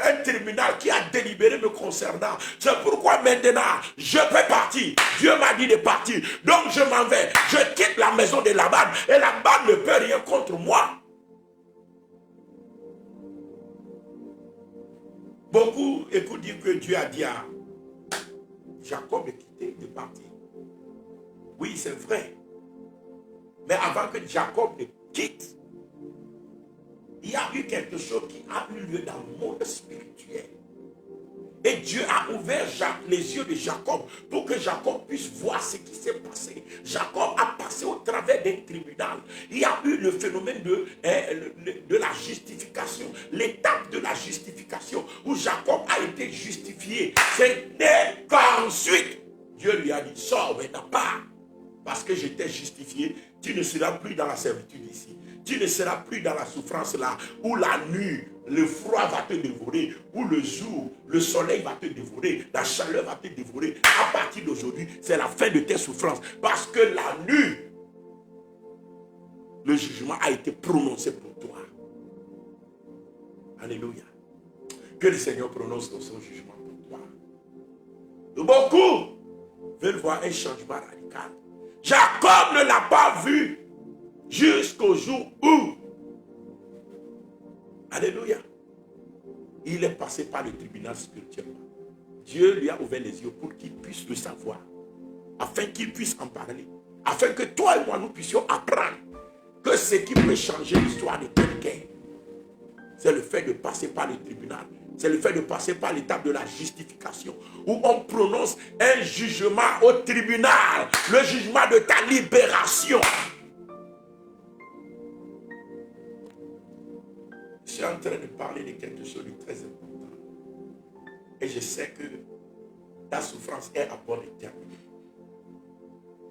Speaker 1: un tribunal qui a délibéré me concernant. C'est pourquoi maintenant, je peux partir. Dieu m'a dit de partir. Donc je m'en vais. Je quitte la maison de Laban. Et Laban ne peut rien contre moi. Beaucoup écoutent dire que Dieu a dit à Jacob de quitter, de partir. Oui, c'est vrai. Mais avant que Jacob ne quitte, il y a eu quelque chose qui a eu lieu dans le monde spirituel. Et Dieu a ouvert les yeux de Jacob pour que Jacob puisse voir ce qui s'est passé. Jacob a passé au travers d'un tribunal. Il y a eu le phénomène de la justification. L'étape de la justification où Jacob a été justifié. C'est qu'ensuite Dieu lui a dit, sors maintenant, pars. Parce que je t'ai justifié, tu ne seras plus dans la servitude ici. Tu ne seras plus dans la souffrance là, où la nuit, le froid va te dévorer, où le jour, le soleil va te dévorer, la chaleur va te dévorer. À partir d'aujourd'hui, c'est la fin de tes souffrances. Parce que la nuit, le jugement a été prononcé pour toi. Alléluia. Que le Seigneur prononce son jugement pour toi. Beaucoup veulent voir un changement radical. Jacob ne l'a pas vu jusqu'au jour où, alléluia, il est passé par le tribunal spirituel. Dieu lui a ouvert les yeux pour qu'il puisse le savoir, afin qu'il puisse en parler, afin que toi et moi nous puissions apprendre que ce qui peut changer l'histoire de quelqu'un, c'est le fait de passer par le tribunal. C'est le fait de passer par l'étape de la justification, où on prononce un jugement au tribunal, le jugement de ta libération. suis en train de parler de quelque chose de très important. Et je sais que ta souffrance est à point de terminer.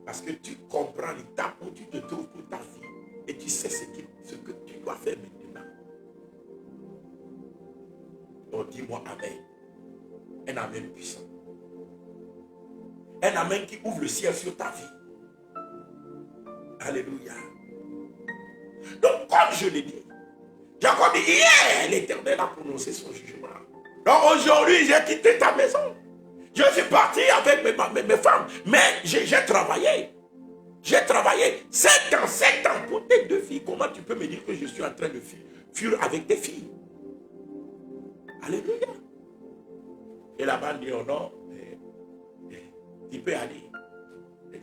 Speaker 1: Parce que tu comprends l'étape où tu te trouves pour ta vie. Et tu sais ce que tu dois faire maintenant. Donc dis-moi Amen. Un Amen puissant. Un Amen qui ouvre le ciel sur ta vie. Alléluia. Donc comme je l'ai dit, Jacob dit, hier l'Éternel a prononcé son jugement. Donc aujourd'hui, j'ai quitté ta maison. Je suis parti avec mes femmes. Mais j'ai travaillé. J'ai travaillé 7 ans pour tes 2 filles. Comment tu peux me dire que je suis en train de fuir avec tes filles? Alléluia. Et là-bas, dit, oh non, tu peux aller.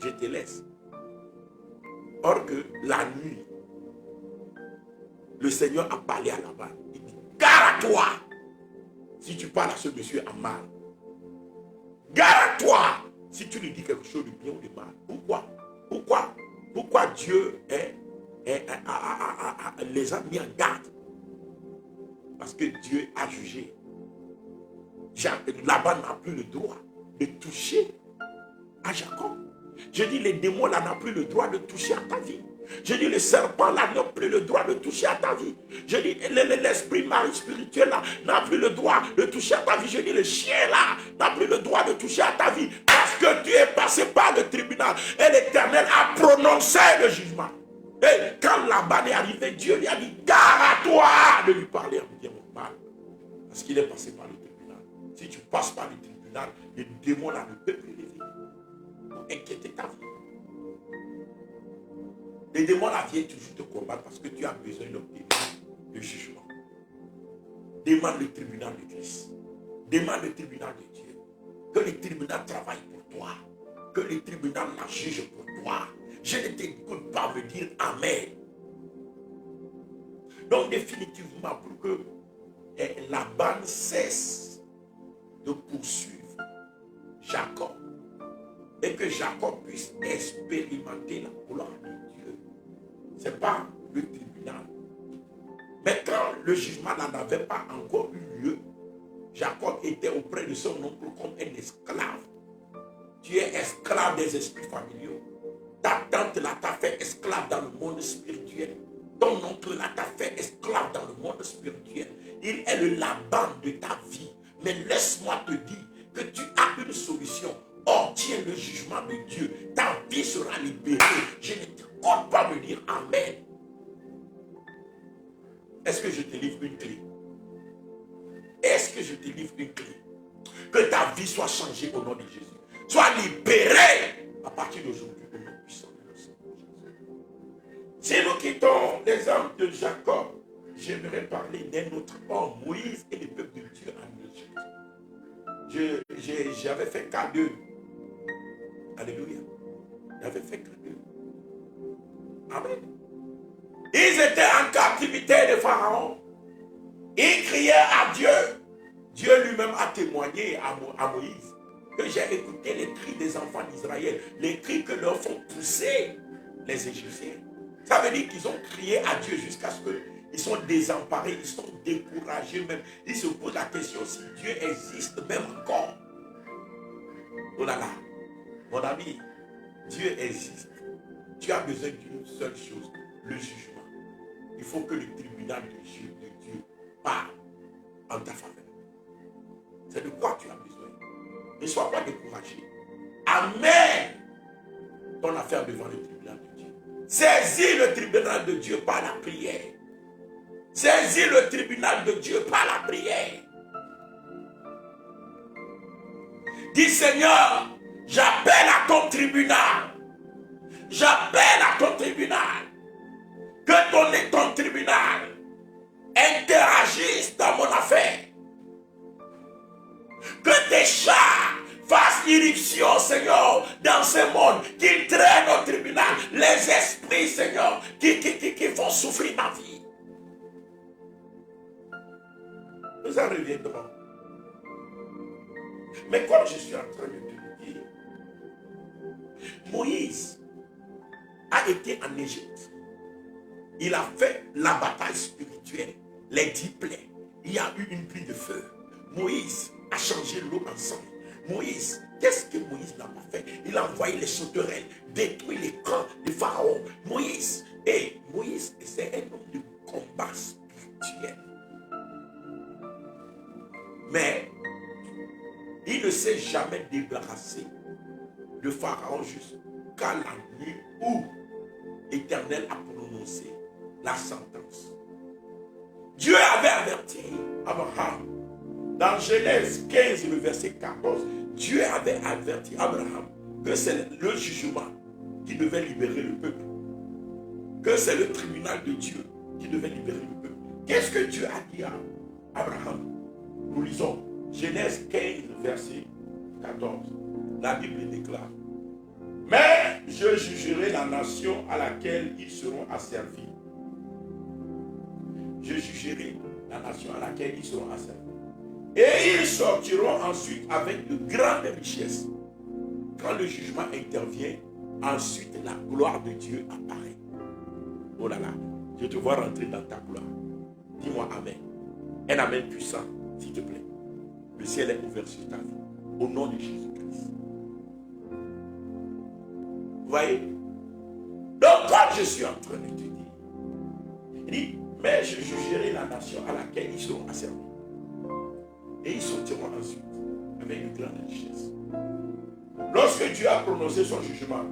Speaker 1: Je te laisse. Or que la nuit, le Seigneur a parlé à Laban. Il dit, gare à toi. Si tu parles à ce monsieur en mal. Gare à toi. Si tu lui dis quelque chose de bien ou de mal. Pourquoi Dieu les a mis en garde? Parce que Dieu a jugé. Laban n'a plus le droit de toucher à Jacob. Je dis, les démons là n'ont plus le droit de toucher à ta vie. Je dis, les serpents là n'ont plus le droit de toucher à ta vie. Je dis, l'esprit mari spirituel là n'a plus le droit de toucher à ta vie. Je dis, le chien là n'a plus le droit de toucher à ta vie. Parce que tu es passé par le tribunal. Et l'Éternel a prononcé le jugement. Et quand Laban est arrivé, Dieu lui a dit, gare à toi de lui parler en bien ou mal. Parce qu'il est passé par le tribunal. Si tu passes par le tribunal, les démons là ne peuvent plus lever pour inquiéter ta vie. Les démons là viennent toujours te combattre parce que tu as besoin d'obtenir le jugement. Demande le tribunal de Christ. Demande le tribunal de Dieu. Que le tribunal travaille pour toi. Que le tribunal la juge pour toi. Je ne t'écoute pas me dire Amen. Donc définitivement, pour que Laban cesse de poursuivre Jacob et que Jacob puisse expérimenter la gloire de Dieu, ce n'est pas le tribunal. Mais quand le jugement n'avait pas encore eu lieu, Jacob était auprès de son oncle comme un esclave. Tu es esclave des esprits familiaux. Ta tante là t'a fait esclave dans le monde spirituel. Ton oncle là t'a fait esclave dans le monde spirituel. Il est le Laban de ta vie. Mais laisse-moi te dire que tu as une solution. Obtiens le jugement de Dieu. Ta vie sera libérée. Je ne te compte pas me dire Amen. Est-ce que je te livre une clé? Est-ce que je te livre une clé? Que ta vie soit changée au nom de Jésus. Sois libérée à partir d'aujourd'hui au nom puissant de notre Seigneur Jésus. Si nous quittons l'exemple de Jacob, j'aimerais parler d'un autre homme, Moïse et le peuple de Dieu en Égypte. J'avais fait qu'à 2. Alléluia. J'avais fait qu'à 2. Amen. Ils étaient en captivité de Pharaon. Ils criaient à Dieu. Dieu lui-même a témoigné à Moïse que j'ai écouté les cris des enfants d'Israël, les cris que leur font pousser les Égyptiens. Ça veut dire qu'ils ont crié à Dieu jusqu'à ce qu'ils sont désemparés, ils sont découragés même. Ils se posent la question si Dieu existe même encore. Oh là là, mon ami, Dieu existe. Tu as besoin d'une seule chose, le jugement. Il faut que le tribunal de Dieu parle en ta faveur. C'est de quoi tu as besoin. Ne sois pas découragé. Amen. Ton affaire devant le tribunal de Dieu. Saisis le tribunal de Dieu par la prière. Saisis le tribunal de Dieu par la prière. Dis Seigneur, j'appelle à ton tribunal. J'appelle à ton tribunal. Que ton tribunal interagisse dans mon affaire. Que tes chars fassent irruption, Seigneur, dans ce monde, qu'ils traînent au tribunal les esprits, Seigneur, qui font souffrir ma vie. Nous en reviendrons. Mais comme je suis en train de te le dire, Moïse a été en Égypte. Il a fait la bataille spirituelle, les 10 plaies, il y a eu une pluie de feu. Moïse a changé l'eau en sang. Moïse, qu'est-ce que Moïse n'a pas fait? Il a envoyé les sauterelles, détruit les camps de Pharaon. Moïse, c'est un homme de combat spirituel. Mais il ne s'est jamais débarrassé de Pharaon jusqu'à la nuit où l'Éternel a prononcé la sentence. Dieu avait averti Abraham. Dans Genèse 15, le verset 14, Dieu avait averti Abraham que c'est le jugement qui devait libérer le peuple. Que c'est le tribunal de Dieu qui devait libérer le peuple. Qu'est-ce que Dieu a dit à Abraham? Nous lisons Genèse 15, verset 14. La Bible déclare: mais je jugerai la nation à laquelle ils seront asservis. Je jugerai la nation à laquelle ils seront asservis. Et ils sortiront ensuite avec de grandes richesses. Quand le jugement intervient, ensuite la gloire de Dieu apparaît. Oh là là, je te vois rentrer dans ta gloire. Dis-moi amen. Un amen puissant, s'il te plaît. Le ciel est ouvert sur ta vie. Au nom de Jésus-Christ. Vous voyez? Donc, quand je suis en train de te dire, il dit, mais je jugerai la nation à laquelle ils seront asservis. Et ils sortiront ensuite avec une grande richesse. Lorsque Dieu a prononcé son jugement,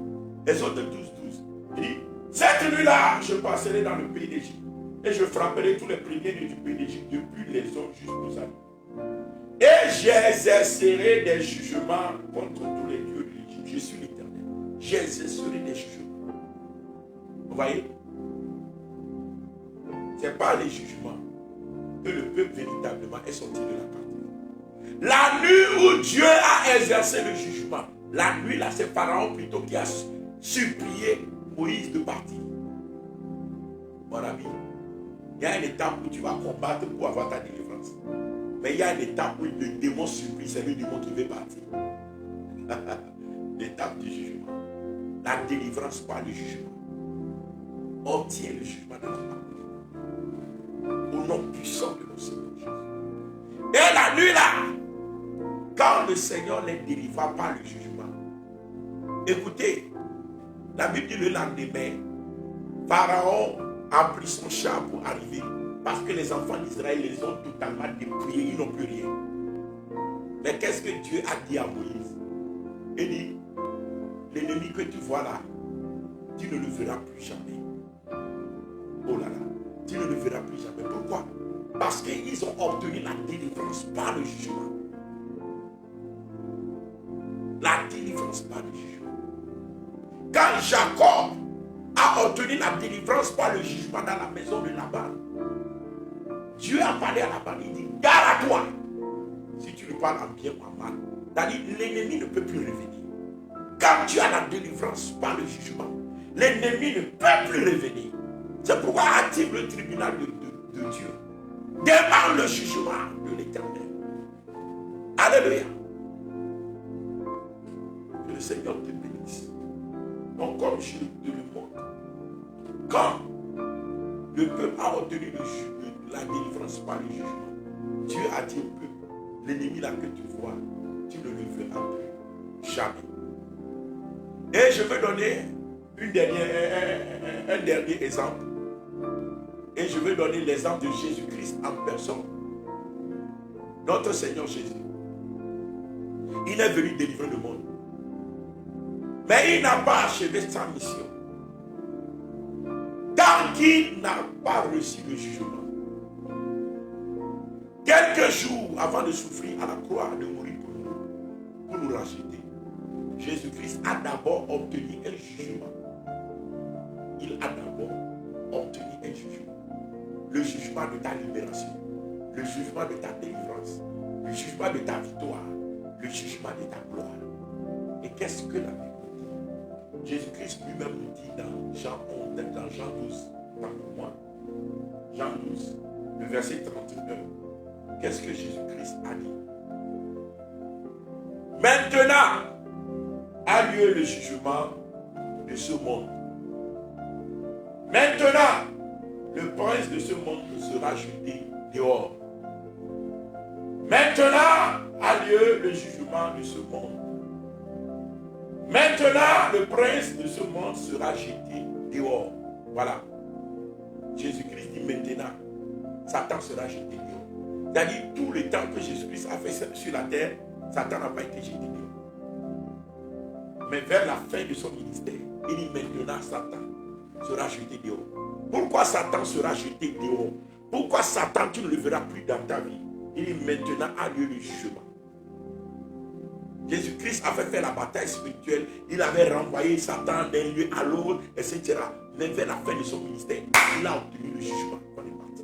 Speaker 1: Exode 12, 12, il dit, cette nuit-là, je passerai dans le pays d'Égypte et je frapperai tous les premiers-nés du pays d'Égypte, depuis les hommes jusqu'aux animaux. Et j'exercerai des jugements contre tous les dieux de l'Égypte. Je suis l'Éternel. J'exercerai des jugements. Vous voyez? Ce n'est pas les jugements que le peuple véritablement est sorti de la captivité. La nuit où Dieu a exercé le jugement, la nuit là, c'est Pharaon plutôt qui a supplié Moïse de partir. Mon ami, il y a une étape où tu vas combattre pour avoir ta délivrance. Mais il y a une étape où le démon supplie, c'est le démon qui veut partir. L'étape du jugement. La délivrance par le jugement. Obtient le jugement dans la parole. Au nom puissant de notre Seigneur Jésus. Et la nuit là, quand le Seigneur les délivra par le jugement, écoutez, la Bible dit le lendemain, Pharaon a pris son char pour arriver, parce que les enfants d'Israël les ont totalement dépouillés, ils n'ont plus rien. Mais qu'est-ce que Dieu a dit à Moïse? Il dit, l'ennemi que tu vois là, tu ne le verras plus jamais. Oh là là, tu ne le verras plus jamais. Pourquoi? Parce qu'ils ont obtenu la délivrance par le jugement. La délivrance par le jugement. Quand Jacob a obtenu la délivrance par le jugement dans la maison de Laban, Dieu a parlé à Laban, il dit, garde à toi. Si tu lui parles en bien ou en mal, c'est-à-dire l'ennemi ne peut plus revenir. Quand tu as la délivrance par le jugement, l'ennemi ne peut plus revenir. C'est pourquoi active le tribunal de Dieu. Demande le jugement de l'Éternel. Alléluia. Que le Seigneur te bénisse. Donc comme je te le montre, quand le peuple a obtenu la délivrance par le jugement, Dieu a dit au peuple, l'ennemi là que tu vois, tu ne le verras plus. Jamais. Et je veux donner un dernier exemple. Et je veux donner l'exemple de Jésus-Christ en personne. Notre Seigneur Jésus. Il est venu délivrer le monde. Mais il n'a pas achevé sa mission. Tant qu'il n'a pas reçu le jugement. Quelques jours avant de souffrir à la croix, de mourir pour nous racheter, Jésus-Christ a d'abord obtenu un jugement. Il a d'abord obtenu un jugement. Le jugement de ta libération, le jugement de ta délivrance, le jugement de ta victoire, le jugement de ta gloire. Et qu'est-ce que la Bible dit? Jésus-Christ lui-même nous dit dans Jean 11, dans Jean 12, pour moi, Jean 12, le verset 31. Qu'est-ce que Jésus-Christ a dit? Maintenant a lieu le jugement de ce monde. Maintenant le prince de ce monde sera jeté dehors. Maintenant a lieu le jugement de ce monde. Maintenant, le prince de ce monde sera jeté dehors. Voilà. Jésus-Christ dit maintenant, Satan sera jeté dehors. C'est-à-dire, tout le temps que Jésus-Christ a fait sur la terre, Satan n'a pas été jeté dehors. Mais vers la fin de son ministère, il dit maintenant, Satan sera jeté dehors. Pourquoi Satan sera jeté dehors? Pourquoi Satan, tu ne le verras plus dans ta vie? Il dit maintenant a lieu le jugement. Jésus-Christ avait fait la bataille spirituelle. Il avait renvoyé Satan d'un lieu à l'autre, etc. Mais vers la fin de son ministère, il a obtenu le jugement quand il est parti.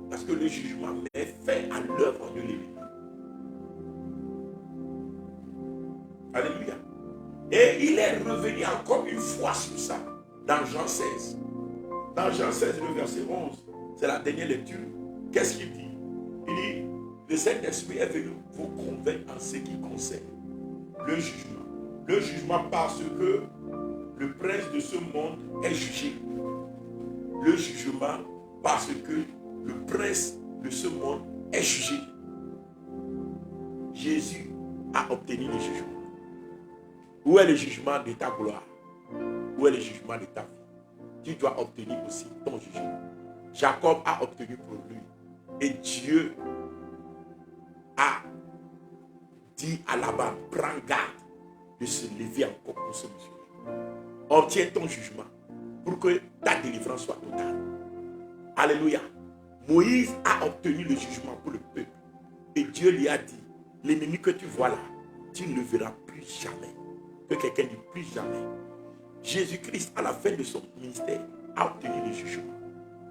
Speaker 1: Parce que le jugement est fait à l'œuvre de l'ennemi. Alléluia. Et il est revenu encore une fois sur ça, dans Jean 16. Dans Jean 16, le verset 11, c'est la dernière lecture. Qu'est-ce qu'il dit? Il dit, le Saint-Esprit est venu vous convaincre en ce qui concerne le jugement. Le jugement parce que le prince de ce monde est jugé. Le jugement parce que le prince de ce monde est jugé. Jésus a obtenu le jugement. Où est le jugement de ta gloire? Où est le jugement de ta vie? Tu dois obtenir aussi ton jugement. Jacob a obtenu pour lui. Et Dieu a dit à Laban, prends garde de se lever encore pour ce monsieur. Obtiens ton jugement pour que ta délivrance soit totale. Alléluia. Moïse a obtenu le jugement pour le peuple. Et Dieu lui a dit, l'ennemi que tu vois là, tu ne le verras plus jamais. Que quelqu'un dit plus jamais. Jésus-Christ, à la fin de son ministère, a obtenu le jugement.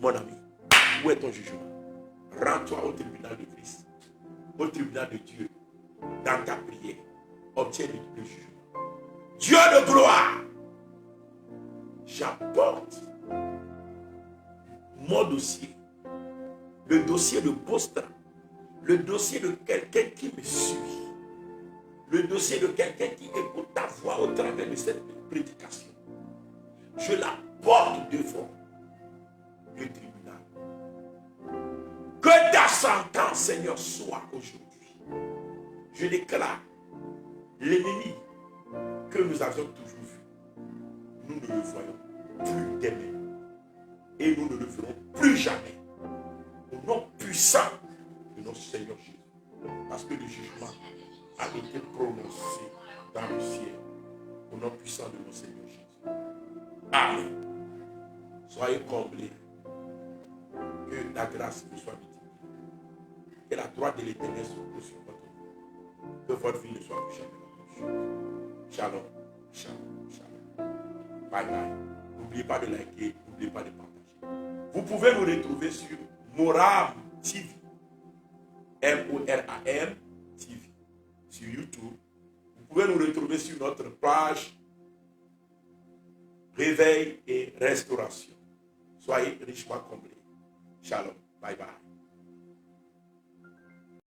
Speaker 1: Mon ami, où est ton jugement? Rends-toi au tribunal de Christ, au tribunal de Dieu, dans ta prière. Obtiens le jugement. Dieu de gloire, j'apporte mon dossier, le dossier de Bostra, le dossier de quelqu'un qui me suit, le dossier de quelqu'un qui écoute ta voix au travers de cette prédication. Je la porte devant le tribunal. Que ta sentence, Seigneur, soit aujourd'hui. Je déclare l'ennemi que nous avions toujours vu. Nous ne le voyons plus demain. Et nous ne le verrons plus jamais. Au nom puissant de notre Seigneur Jésus. Parce que le jugement a été prononcé dans le ciel. Au nom puissant de notre Seigneur Jésus. Amen. Soyez comblés. Que la grâce vous soit multipliée. Que la droite de l'Éternel soit sur votre vie. Que votre vie ne soit plus jamais. Shalom. Shalom. Shalom. Bye bye. N'oubliez pas de liker. N'oubliez pas de partager. Vous pouvez nous retrouver sur Moram TV. M-O-R-A-M TV. Sur YouTube. Vous pouvez nous retrouver sur notre page Réveil et restauration. Soyez richement comblés. Shalom. Bye bye.